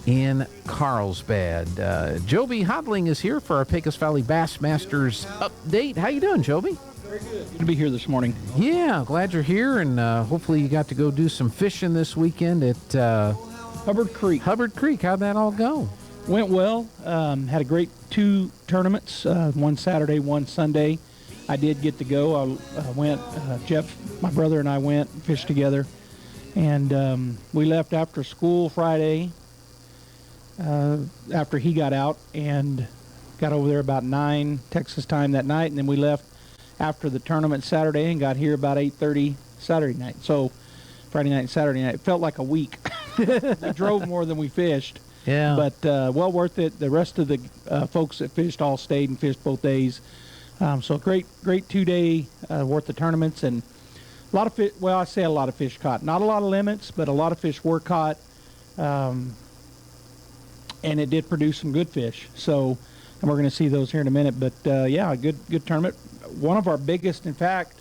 in Carlsbad. Joby Houghtaling is here for our Pecos Valley Bassmasters update. How you doing, Joby? Very good. Good to be here this morning. Yeah, glad you're here, and hopefully you got to go do some fishing this weekend at Hubbard Creek. Hubbard Creek. How'd that all go? Went well. Had a great 2 tournaments, one Saturday, one Sunday. I did get to go. I went, Jeff, my brother, and I went and fished together. And we left after school Friday, after he got out, and got over there about 9 Texas time that night. And then we left after the tournament Saturday and got here about 8:30 Saturday night. So Friday night and Saturday night. It felt like a week. We drove more than we fished. Yeah. But well worth it. The rest of the folks that fished all stayed and fished both days. So great 2-day worth of tournaments, and a lot of fish. Well, I say a lot of fish caught. Not a lot of limits, but a lot of fish were caught. And it did produce some good fish. So, and we're going to see those here in a minute. But yeah, a good tournament. One of our biggest, in fact,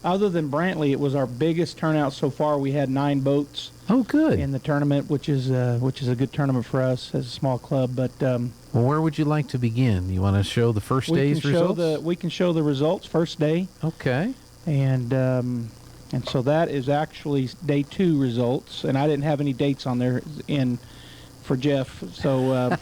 other than Brantley, it was our biggest turnout so far. We had 9 boats. Oh, good. In the tournament, which is a good tournament for us as a small club. But well, where would you like to begin? You want to show the first day's results? We can show the results first day. Okay. And so that is actually day 2 results, and I didn't have any dates on there for Jeff. So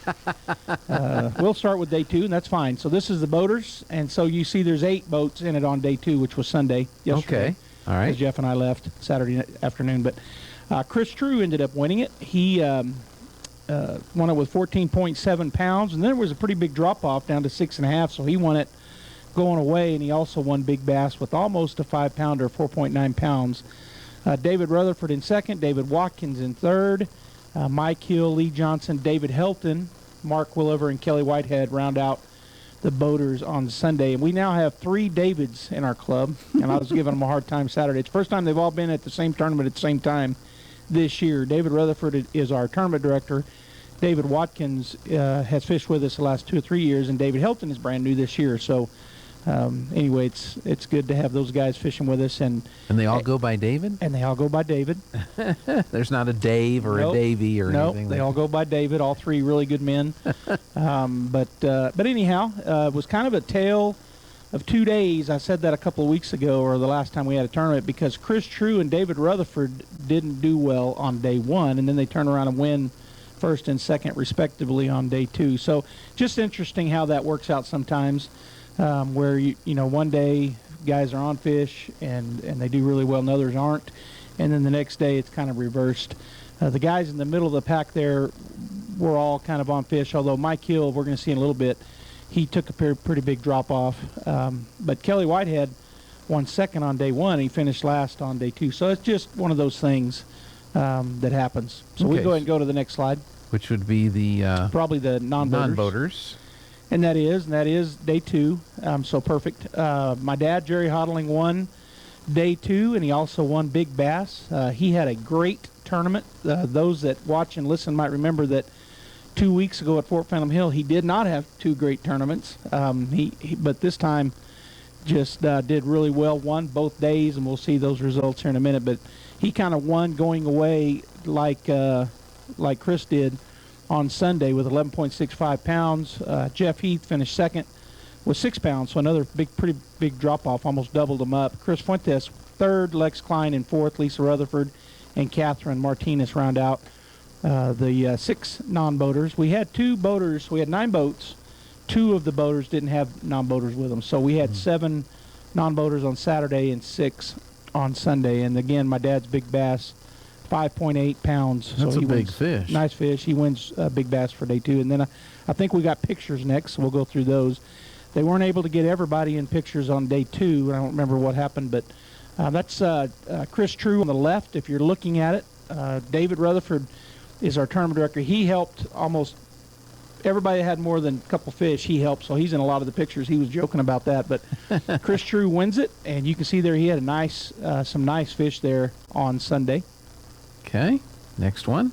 we'll start with day 2, and that's fine. So this is the boaters, and so you see there's 8 boats in it on day 2, which was Sunday yesterday. Okay. All right. Because Jeff and I left Saturday afternoon, but Chris True ended up winning it. He won it with 14.7 pounds, and then there was a pretty big drop-off down to 6.5, so he won it going away, and he also won big bass with almost a 5-pounder, 4.9 pounds. David Rutherford in second, David Watkins in third, Mike Hill, Lee Johnson, David Helton, Mark Willover, and Kelly Whitehead round out the boaters on Sunday. And we now have 3 Davids in our club, and I was giving them a hard time Saturday. It's the first time they've all been at the same tournament at the same time this year. David Rutherford is our tournament director. David Watkins has fished with us the last 2 or 3 years, and David Helton is brand new this year. So anyway, it's good to have those guys fishing with us. And they all go by David? And they all go by David. There's not a Dave or a Davey or anything? No, they all go by David, all 3 really good men. But anyhow, it was kind of a tale of 2 days. I said that a couple of weeks ago, or the last time we had a tournament, because Chris True and David Rutherford didn't do well on day 1, and then they turn around and win first and second respectively on day 2. So just interesting how that works out sometimes, where you know one day guys are on fish and they do really well and others aren't, and then the next day it's kind of reversed. The guys in the middle of the pack there were all kind of on fish, although Mike Hill, we're going to see in a little bit, he took a pretty big drop off. But Kelly Whitehead won second on day 1. He finished last on day 2. So it's just one of those things that happens. So we go ahead and go to the next slide. Which would be the probably the non-boaters. And that is day 2. So perfect. My dad, Jerry Houghtaling, won day 2, and he also won big bass. He had a great tournament. Those that watch and listen might remember that 2 weeks ago at Fort Phantom Hill, he did not have 2 great tournaments. But this time just did really well, won both days, and we'll see those results here in a minute. But he kind of won going away like Chris did on Sunday with 11.65 pounds. Jeff Heath finished second with 6 pounds, so another pretty big drop-off, almost doubled him up. Chris Fuentes third, Lex Klein in fourth, Lisa Rutherford and Catherine Martinez round out the 6 non-boaters. We had 2 boaters. We had 9 boats. 2 of the boaters didn't have non-boaters with them, so we had 7 non-boaters on Saturday and 6 on Sunday. And again, my dad's big bass, 5.8 pounds. That's so a big fish. Nice fish. He wins big bass for day 2. And then I think we got pictures next, so we'll go through those. They weren't able to get everybody in pictures on day 2. I don't remember what happened, but that's Chris True on the left if you're looking at it. David Rutherford is our tournament director. He helped almost everybody that had more than a couple fish. He helped, so he's in a lot of the pictures. He was joking about that, but Chris True wins it, and you can see there he had some nice fish there on Sunday. Okay, next one.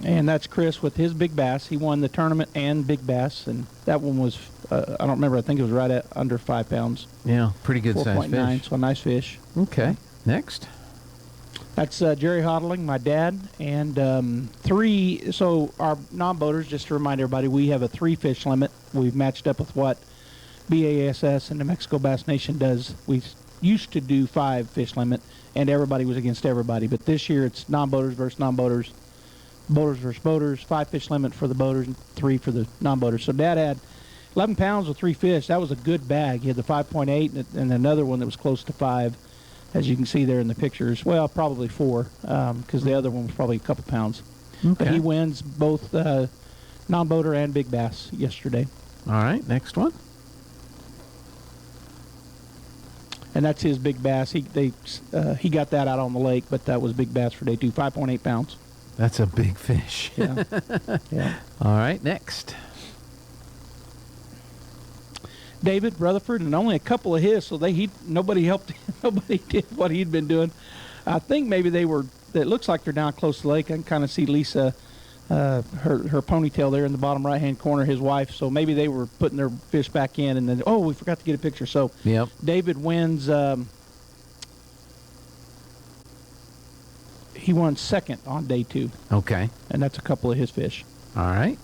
And that's Chris with his big bass. He won the tournament and big bass, and that one was, I don't remember, I think it was right at under 5 pounds. Yeah, pretty good size fish. 4.9, so a nice fish. Okay, next. That's Jerry Houghtaling, my dad, and 3. So our non-boaters, just to remind everybody, we have a 3-fish limit. We've matched up with what BASS and the Mexico Bass Nation does. We used to do 5-fish limit, and everybody was against everybody. But this year it's non-boaters versus non-boaters, boaters versus boaters, 5-fish limit for the boaters and 3 for the non-boaters. So Dad had 11 pounds with 3 fish. That was a good bag. He had the 5.8 and another one that was close to 5. As you can see there in the pictures, well, probably 4, because the other one was probably a couple pounds. Okay. But he wins both non-boater and big bass yesterday. All right, next one. And that's his big bass. He got that out on the lake, but that was big bass for day 2, 5.8 pounds. That's a big fish. Yeah. Yeah. All right, next. David Brotherford, and only a couple of his, so nobody helped. Nobody did what he'd been doing. I think maybe they were. It looks like they're down close to the lake. I can kind of see Lisa, her ponytail there in the bottom right-hand corner, his wife. So maybe they were putting their fish back in, and then we forgot to get a picture. So yep. David wins. He won second on day 2. Okay. And that's a couple of his fish. All right.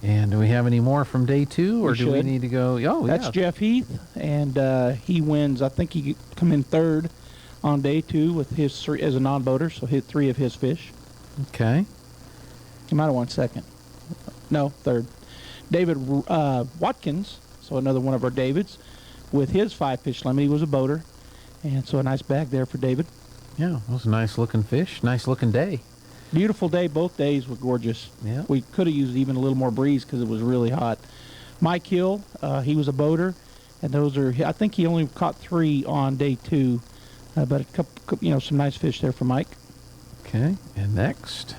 And do we have any more from day 2, or do we need to go? Oh, that's yeah. Jeff Heath, and he wins. I think he come in third on day 2 with his 3 as a non-boater, so hit 3 of his fish. Okay. He might have won second. No, third. David Watkins, so another one of our Davids, with his 5-fish limit. He was a boater, and so a nice bag there for David. Yeah, those nice-looking fish. Nice-looking day. Beautiful day. Both days were gorgeous. Yeah. We could have used even a little more breeze because it was really hot. Mike Hill, he was a boater, and those are. I think he only caught 3 on day 2, but a couple, some nice fish there for Mike. Okay, and next.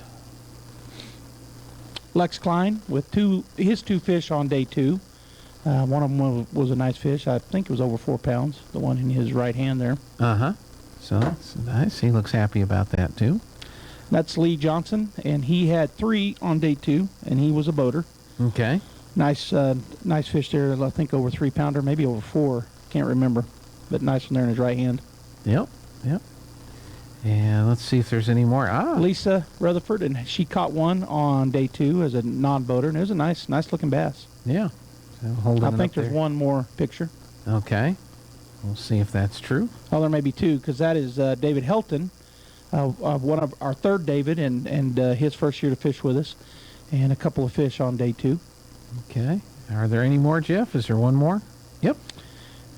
Lex Klein with his 2 fish on day 2. One of them was a nice fish. I think it was over 4 pounds. The one in his right hand there. So that's nice. He looks happy about that too. That's Lee Johnson, and he had 3 on day 2, and he was a boater. Okay. Nice fish there. I think over 3-pounder, maybe over 4. Can't remember, but nice one there in his right hand. Yep. And let's see if there's any more. Lisa Rutherford, and she caught 1 on day 2 as a non-boater, and it was a nice looking bass. Yeah. So I think there's one more picture. Okay. We'll see if that's true. Oh, there may be 2, because that is David Helton. One of our third David, and his first year to fish with us, and a couple of fish on day 2. Okay. Are there any more, Jeff? Is there one more? Yep.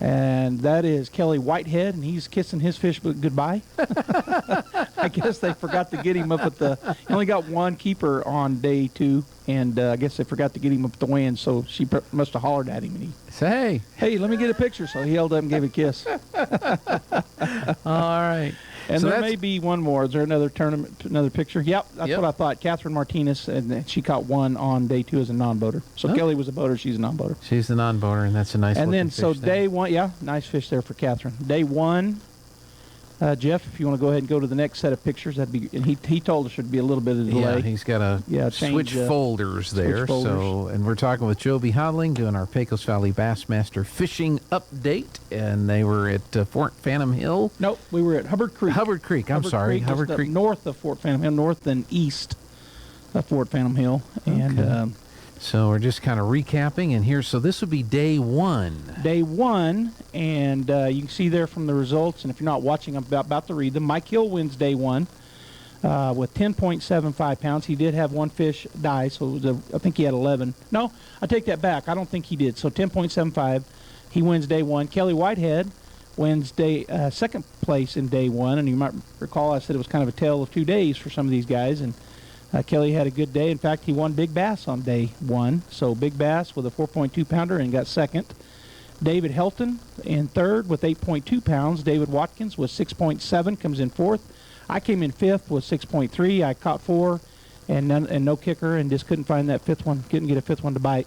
And that is Kelly Whitehead, and he's kissing his fish goodbye. I guess they forgot to get him up at he only got 1 keeper on day 2, and I guess they forgot to get him up at the wind, so she must have hollered at him, and he say, hey, let me get a picture. So he held up and gave a kiss. All right. And so there may be one more. Is there another picture? Yep, that's what I thought. Catherine Martinez, and she caught 1 on day 2 as a non-boater. So Kelly was a boater. She's a non-boater. She's the non-boater, and that's a nice. And then fish day 1, nice fish there for Catherine. Day 1, Jeff, if you want to go ahead and go to the next set of pictures, that'd be. And he told us there'd be a little bit of delay. Yeah, he's got to switch folders there. So, and we're talking with Joby Houghtaling, doing our Pecos Valley Bassmaster fishing update, and they were at Fort Phantom Hill. Nope, we were at Hubbard Creek. Hubbard Creek. Hubbard Creek, north of Fort Phantom Hill, north and east of Fort Phantom Hill, and. So we're just kind of recapping, and so this would be day 1. Day 1, and you can see there from the results, and if you're not watching, I'm about to read them. Mike Hill wins day 1 with 10.75 pounds. He did have 1 fish die, so it was I think he had 11. No, I take that back. I don't think he did. So 10.75, he wins day 1. Kelly Whitehead wins second place in day 1, and you might recall I said it was kind of a tale of 2 days for some of these guys, and Kelly had a good day. In fact, he won big bass on day 1. So big bass with a 4.2 pounder and got second. David Helton in third with 8.2 pounds. David Watkins with 6.7 comes in fourth. I came in fifth with 6.3. I caught 4 and no kicker, and just couldn't find that fifth one. Couldn't get a fifth one to bite.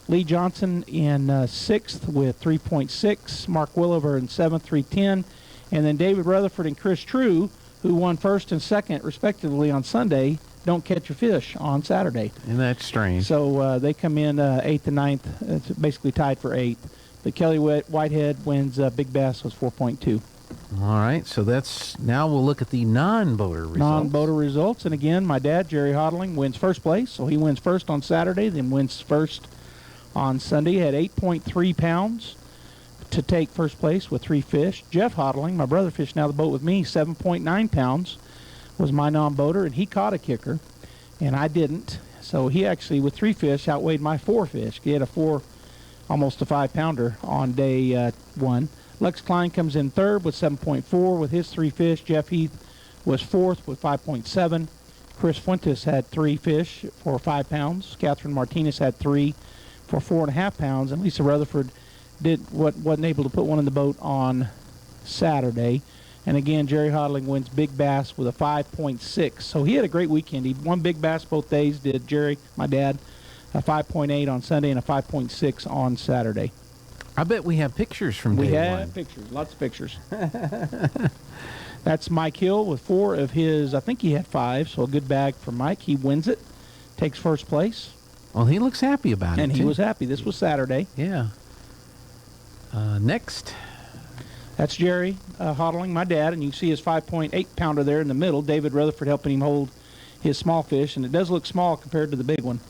Lee Johnson in sixth with 3.6. Mark Willover in seventh, 3.10. And then David Rutherford and Chris True, who won first and second respectively on Sunday, don't catch a fish on Saturday. And that's strange. So they come in 8th and 9th. It's basically tied for 8th. But Kelly Whitehead wins big bass was 4.2. All right, so now we'll look at the non-boater results. Non-boater results, and again, my dad, Jerry Houghtaling, wins first place. So he wins first on Saturday, then wins first on Sunday. He had 8.3 pounds to take first place with 3 fish. Jeff Houghtaling, my brother, fished now the boat with me. 7.9 pounds was my non-boater, and he caught a kicker, and I didn't. So he actually, with 3 fish, outweighed my 4 fish. He had almost a 5-pounder on day 1. Lex Klein comes in third with 7.4 with his 3 fish. Jeff Heath was fourth with 5.7. Chris Fuentes had 3 fish for 5 pounds. Catherine Martinez had 3 for 4.5 pounds. And Lisa Rutherford wasn't able to put one in the boat on Saturday. And again, Jerry Houghtaling wins big bass with a 5.6. So he had a great weekend. He won big bass both days, did Jerry, my dad, a 5.8 on Sunday and a 5.6 on Saturday. I bet we have pictures from day 1. We have pictures, lots of pictures. That's Mike Hill with 4 of his, I think he had 5, so a good bag for Mike. He wins it, takes first place. Well, he looks happy about it, and he was happy. This was Saturday. Yeah. Next. That's Jerry Houghtaling, my dad, and you can see his 5.8-pounder there in the middle. David Rutherford helping him hold his small fish, and it does look small compared to the big one.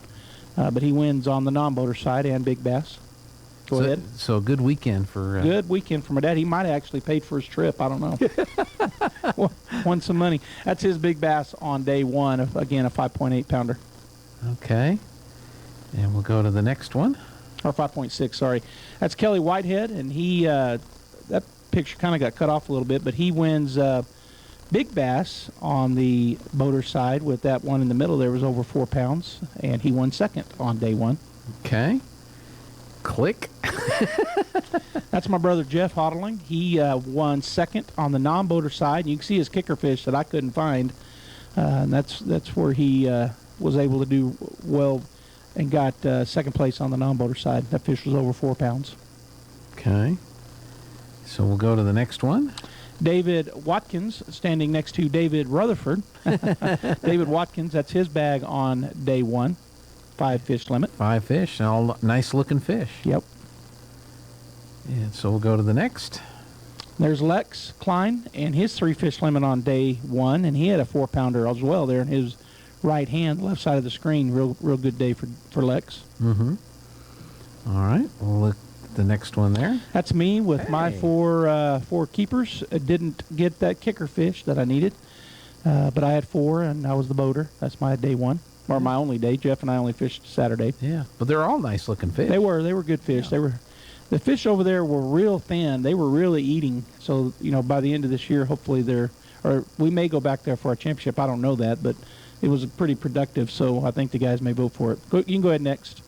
But he wins on the non-boater side and big bass. Go ahead. So a good weekend for... Good weekend for my dad. He might have actually paid for his trip. I don't know. Won some money. That's his big bass on day 1, again, a 5.8-pounder. Okay. And we'll go to the next one. Or 5.6, sorry. That's Kelly Whitehead, and he... that picture kind of got cut off a little bit, but he wins big bass on the boater side with that one in the middle. There was over 4 pounds, and he won second on day 1. Okay. Click. That's my brother Jeff Houghtaling. He won second on the non-boater side. And you can see his kicker fish that I couldn't find. And that's where he was able to do well and got second place on the non-boater side. That fish was over 4 pounds. Okay. So we'll go to the next one. David Watkins standing next to David Rutherford. David Watkins, that's his bag on day 1. 5 fish limit. 5 fish, all nice looking fish. Yep. And so we'll go to the next. There's Lex Klein and his 3 fish limit on day 1, and he had a 4-pounder as well there in his right hand, left side of the screen. Real good day for Lex. Mm-hmm. All right, we'll look at the next one there. That's me with my 4 keepers. I didn't get that kicker fish that I needed, but I had 4, and I was the boater. That's my day 1. Or my only day. Jeff and I only fished Saturday. Yeah, but they're all nice looking fish. They were good fish. Yeah. The fish over there were real thin. They were really eating. So, by the end of this year, hopefully we may go back there for our championship. I don't know that, but it was pretty productive. So I think the guys may vote for it. You can go ahead next.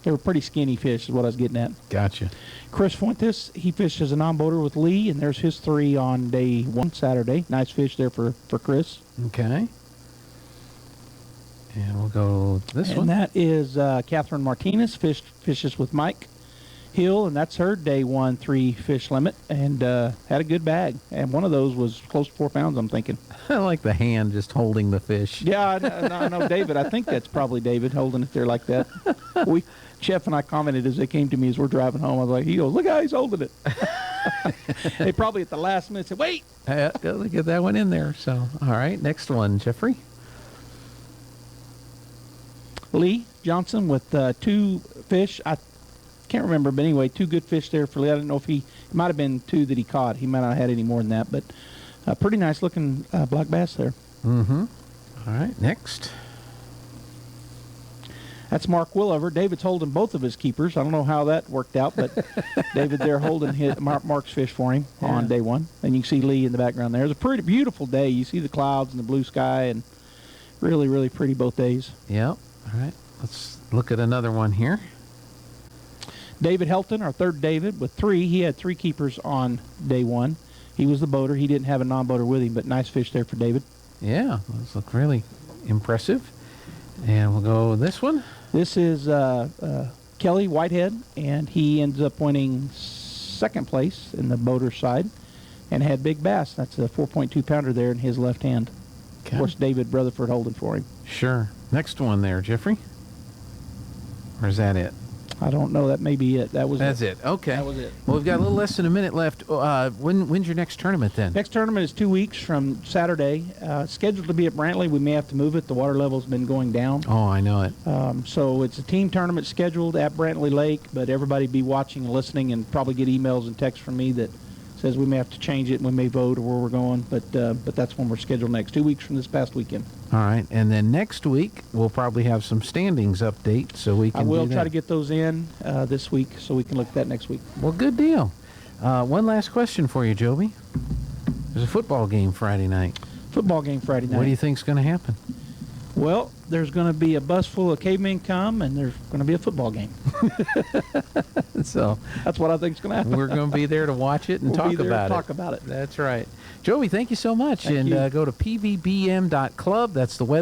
They were pretty skinny fish is what I was getting at. Gotcha. Chris Fuentes, he fished as a non-boater with Lee, and there's his 3 on day 1 Saturday. Nice fish there for Chris. Okay. And we'll go this one. And that is Catherine Martinez, fishes with Mike Hill, and that's her day 1 3 fish limit, and had a good bag. And one of those was close to 4 pounds, I'm thinking. I like the hand just holding the fish. Yeah, I know David. I think that's probably David holding it there like that. Jeff and I commented as they came to me as we're driving home. I was like, he goes, look how he's holding it. They probably at the last minute said, wait. Gotta get that one in there. So, all right, next one, Jeffrey. Lee Johnson with 2 fish. I can't remember, but anyway, 2 good fish there for Lee. I don't know if it might have been 2 that he caught. He might not have had any more than that, but pretty nice looking black bass there. Mm-hmm. All right, next. That's Mark Willover. David's holding both of his keepers. I don't know how that worked out, but David there holding Mark's fish for him on day 1. And you can see Lee in the background there. It was a pretty beautiful day. You see the clouds and the blue sky, and really, really pretty both days. Yep. All right, let's look at another one here. David Helton, our third David, with 3. He had 3 keepers on day 1. He was the boater. He didn't have a non-boater with him, but nice fish there for David. Yeah, those look really impressive. And we'll go with this one. This is Kelly Whitehead, and he ends up winning second place in the boater side and had big bass. That's a 4.2-pounder there in his left hand. Okay. Of course, David Brotherford holding for him. Sure. Next one there, Jeffrey. Or is that it? I don't know. That may be it. That's it. Okay. That was it. Well, we've got a little less than a minute left. When's your next tournament then? Next tournament is 2 weeks from Saturday. Scheduled to be at Brantley. We may have to move it. The water level's been going down. Oh, I know it. So it's a team tournament scheduled at Brantley Lake, but everybody be watching and listening and probably get emails and texts from me that says we may have to change it and we may vote or where we're going. But that's when we're scheduled next. 2 weeks from this past weekend. All right. And then next week, we'll probably have some standings update so we can I will try to get those in this week so we can look at that next week. Well, good deal. One last question for you, Joby. There's a football game Friday night. Football game Friday night. What do you think's going to happen? Well, there's going to be a bus full of cavemen come, and there's going to be a football game. So that's what I think is going to happen. We're going to be there to watch it and talk about it. That's right. Joby, thank you so much. Thank you. Go to pvbm.club. That's the website.